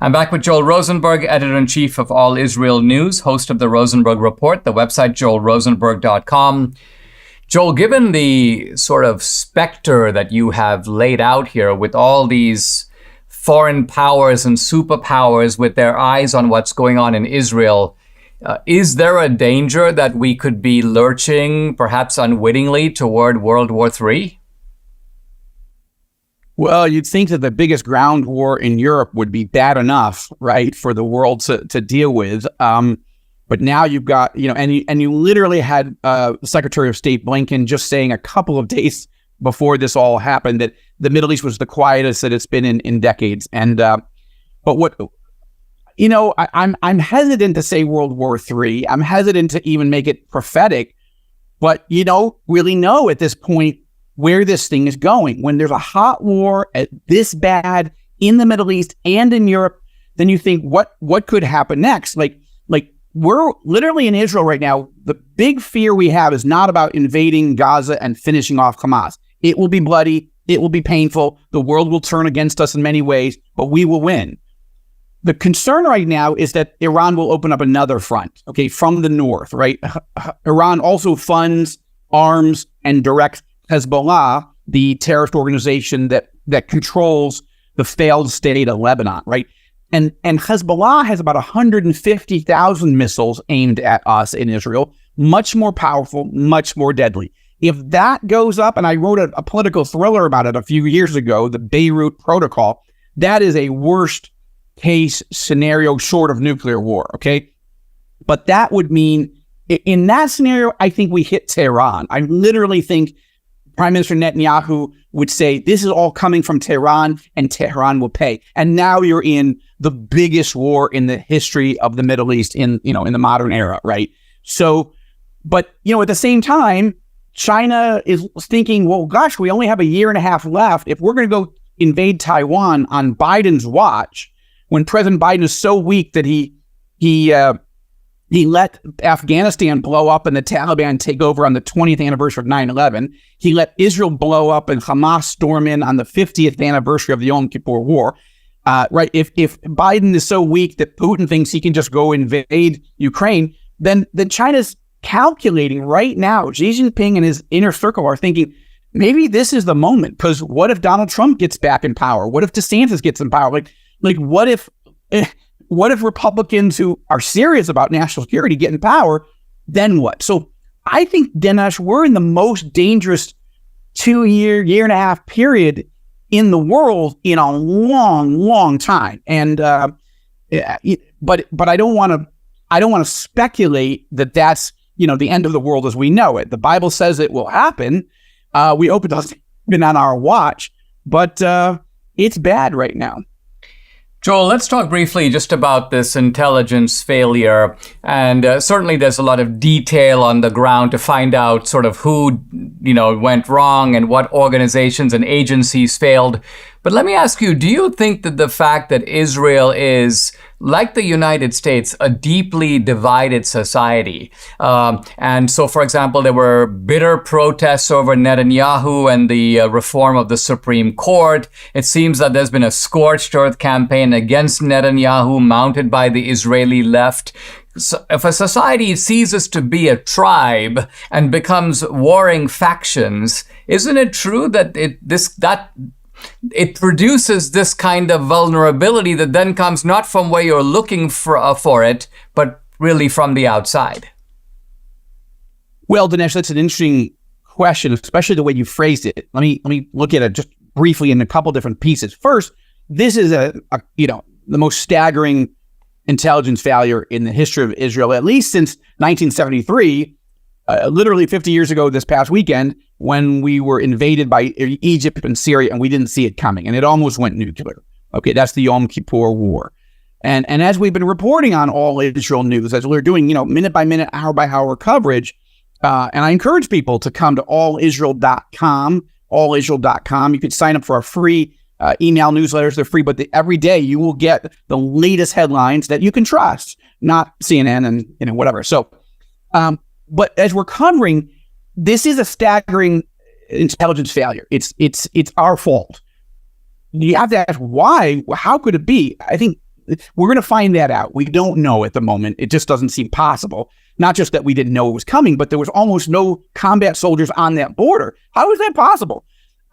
I'm back with Joel Rosenberg, editor-in-chief of All Israel News, host of the Rosenberg Report, the website joelrosenberg.com. Joel, given the sort of specter that you have laid out here with all these foreign powers and superpowers with their eyes on what's going on in Israel, is there a danger that we could be lurching, perhaps unwittingly, toward World War III? Well, you'd think that the biggest ground war in Europe would be bad enough, right, for the world to deal with. But now you've got, and you literally had Secretary of State Blinken just saying a couple of days before this all happened that the Middle East was the quietest that it's been in decades. And but what, I'm hesitant to say World War III. I'm hesitant to even make it prophetic. But you don't really know at this point where this thing is going. When there's a hot war at this bad in the Middle East and in Europe, then you think, what could happen next? Like we're literally in Israel right now. The big fear we have is not about invading Gaza and finishing off Hamas. It will be bloody. It will be painful. The world will turn against us in many ways, but we will win. The concern right now is that Iran will open up another front, from the north, right? Iran also funds, arms, and directs Hezbollah, the terrorist organization that controls the failed state of Lebanon, right? And Hezbollah has about 150,000 missiles aimed at us in Israel, much more powerful, much more deadly. If that goes up, and I wrote a political thriller about it a few years ago, the Beirut Protocol, that is a worst case scenario short of nuclear war, okay? But that would mean, in that scenario, I think we hit Tehran. I literally think Prime Minister Netanyahu would say, this is all coming from Tehran, and Tehran will pay. And now you're in the biggest war in the history of the Middle East in the modern era, right? So, but, at the same time, China is thinking, well, gosh, we only have a year and a half left. If we're going to go invade Taiwan on Biden's watch, when President Biden is so weak that he let Afghanistan blow up and the Taliban take over on the 20th anniversary of 9/11. He let Israel blow up and Hamas storm in on the 50th anniversary of the Yom Kippur War. Right? If Biden is so weak that Putin thinks he can just go invade Ukraine, then China's calculating right now. Xi Jinping and his inner circle are thinking, maybe this is the moment. Because what if Donald Trump gets back in power? What if DeSantis gets in power? Like what if Republicans who are serious about national security get in power, then what? So I think, Dinesh, we're in the most dangerous 2-year, year and a half period in the world in a long, long time. And but I don't want to speculate that that's the end of the world as we know it. The Bible says it will happen. We hope it doesn't happen on our watch, but it's bad right now. Joel, let's talk briefly just about this intelligence failure. And certainly there's a lot of detail on the ground to find out sort of who, went wrong and what organizations and agencies failed. But let me ask you, do you think that the fact that Israel is, like the United States, a deeply divided society? And so, for example, there were bitter protests over Netanyahu and the reform of the Supreme Court. It seems that there's been a scorched earth campaign against Netanyahu mounted by the Israeli left. So if a society ceases to be a tribe and becomes warring factions, isn't it true that it produces this kind of vulnerability that then comes not from where you're looking for it, but really from the outside? Well, Dinesh, that's an interesting question, especially the way you phrased it. Let me look at it just briefly in a couple different pieces. First, this is the most staggering intelligence failure in the history of Israel, at least since 1973, literally 50 years ago this past weekend, when we were invaded by Egypt and Syria, and we didn't see it coming, and it almost went nuclear. Okay, that's the Yom Kippur War. And as we've been reporting on All Israel News, as we're doing, minute by minute, hour by hour coverage, and I encourage people to come to allisrael.com, allisrael.com. You can sign up for our free email newsletters. They're free, but every day you will get the latest headlines that you can trust, not CNN and whatever. So, but as we're covering, this is a staggering intelligence failure. It's our fault. You have to ask why. How could it be? I think we're going to find that out. We don't know at the moment. It just doesn't seem possible. Not just that we didn't know it was coming, but there was almost no combat soldiers on that border. How is that possible?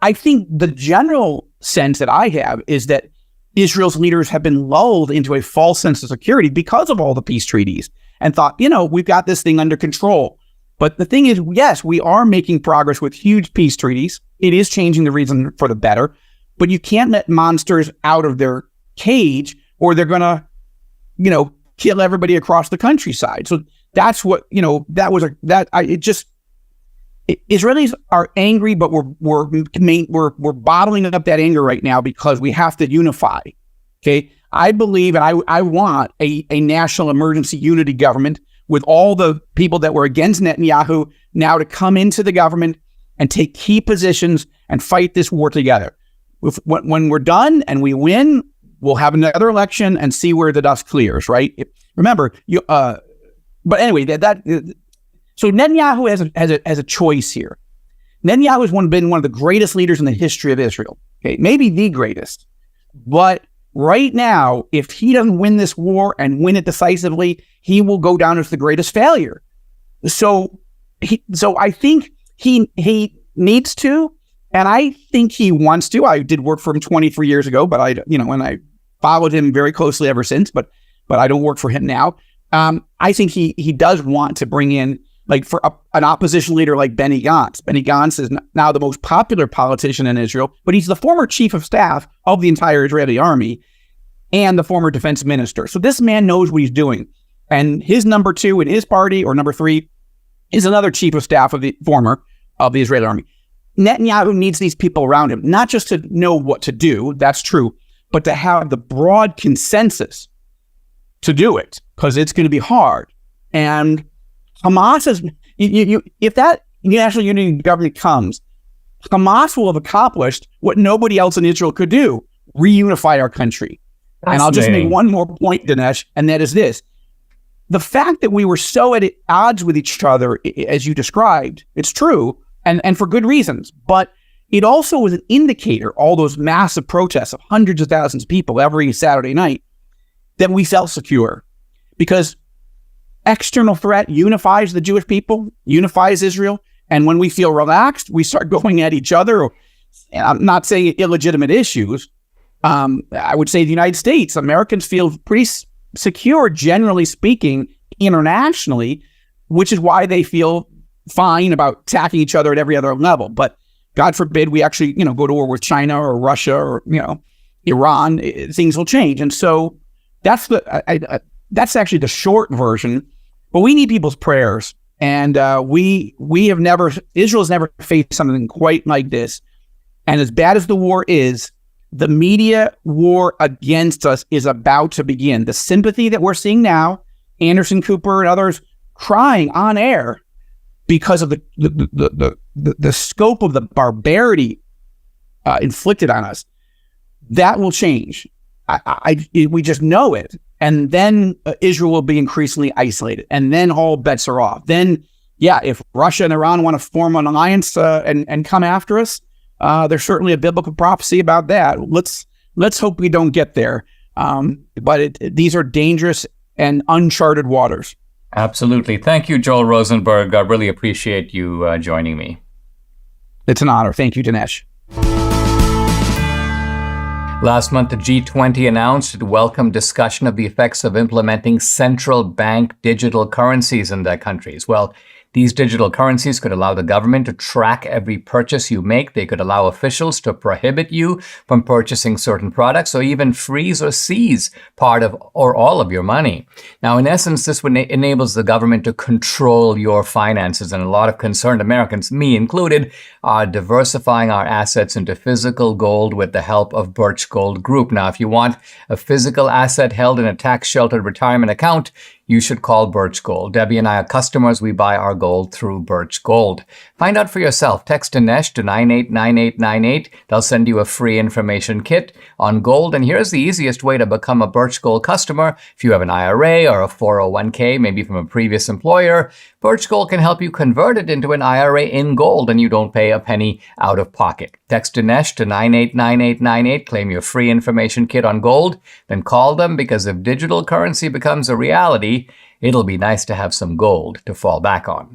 I think the general sense that I have is that Israel's leaders have been lulled into a false sense of security because of all the peace treaties and thought, we've got this thing under control. But the thing is, yes, we are making progress with huge peace treaties. It is changing the reason for the better, but you can't let monsters out of their cage or they're going to, kill everybody across the countryside. So that's what, Israelis are angry, but we're bottling up that anger right now because we have to unify. Okay. I believe, and I want a national emergency unity government with all the people that were against Netanyahu now to come into the government and take key positions and fight this war together. When we're done and we win, we'll have another election and see where the dust clears, right? Remember, but anyway, so Netanyahu has a choice here. Netanyahu has been one of the greatest leaders in the history of Israel, okay? Maybe the greatest. But right now, if he doesn't win this war and win it decisively, he will go down as the greatest failure. So I think he needs to, and I think he wants to. I did work for him 23 years ago, but and I followed him very closely ever since, but I don't work for him now. I think he does want to bring in, like, for an opposition leader like Benny Gantz. Benny Gantz is now the most popular politician in Israel, but he's the former chief of staff of the entire Israeli army and the former defense minister. So this man knows what he's doing. And his number two in his party, or number three, is another chief of staff of the Israeli army. Netanyahu needs these people around him, not just to know what to do, that's true, but to have the broad consensus to do it, because it's going to be hard. And Hamas is, if that national unity government comes, Hamas will have accomplished what nobody else in Israel could do: reunify our country. And I'll just make one more point, Dinesh, and that is this. The fact that we were so at odds with each other, as you described, it's true, and for good reasons, but it also was an indicator, all those massive protests of hundreds of thousands of people every Saturday night, that we felt secure. Because external threat unifies the Jewish people, unifies Israel, and when we feel relaxed, we start going at each other. And I'm not saying illegitimate issues. I would say the United States, Americans feel pretty secure, generally speaking, internationally, which is why they feel fine about attacking each other at every other level. But God forbid we actually, go to war with China or Russia or, Iran, things will change. And so that's that's actually the short version. But we need people's prayers. And Israel's never faced something quite like this. And as bad as the war is, the media war against us is about to begin. The sympathy that we're seeing now, Anderson Cooper and others crying on air because of the scope of the barbarity inflicted on us, that will change. We just know it. And then Israel will be increasingly isolated. And then all bets are off. Then, if Russia and Iran want to form an alliance and come after us, there's certainly a biblical prophecy about that. Let's hope we don't get there. But these are dangerous and uncharted waters. Absolutely. Thank you, Joel Rosenberg. I really appreciate you joining me. It's an honor. Thank you, Dinesh. Last month, the G20 announced it welcomed discussion of the effects of implementing central bank digital currencies in their countries. Well, these digital currencies could allow the government to track every purchase you make. They could allow officials to prohibit you from purchasing certain products, or even freeze or seize part of or all of your money. Now, in essence, this enables the government to control your finances, and a lot of concerned Americans, me included, are diversifying our assets into physical gold with the help of Birch Gold Group. Now, if you want a physical asset held in a tax-sheltered retirement account, you should call Birch Gold. Debbie and I are customers. We buy our gold through Birch Gold. Find out for yourself. Text Dinesh to 989898. They'll send you a free information kit on gold. And here's the easiest way to become a Birch Gold customer. If you have an IRA or a 401k, maybe from a previous employer, Birch Gold can help you convert it into an IRA in gold, and you don't pay a penny out of pocket. Text Dinesh to 989898, claim your free information kit on gold, then call them, because if digital currency becomes a reality, it'll be nice to have some gold to fall back on.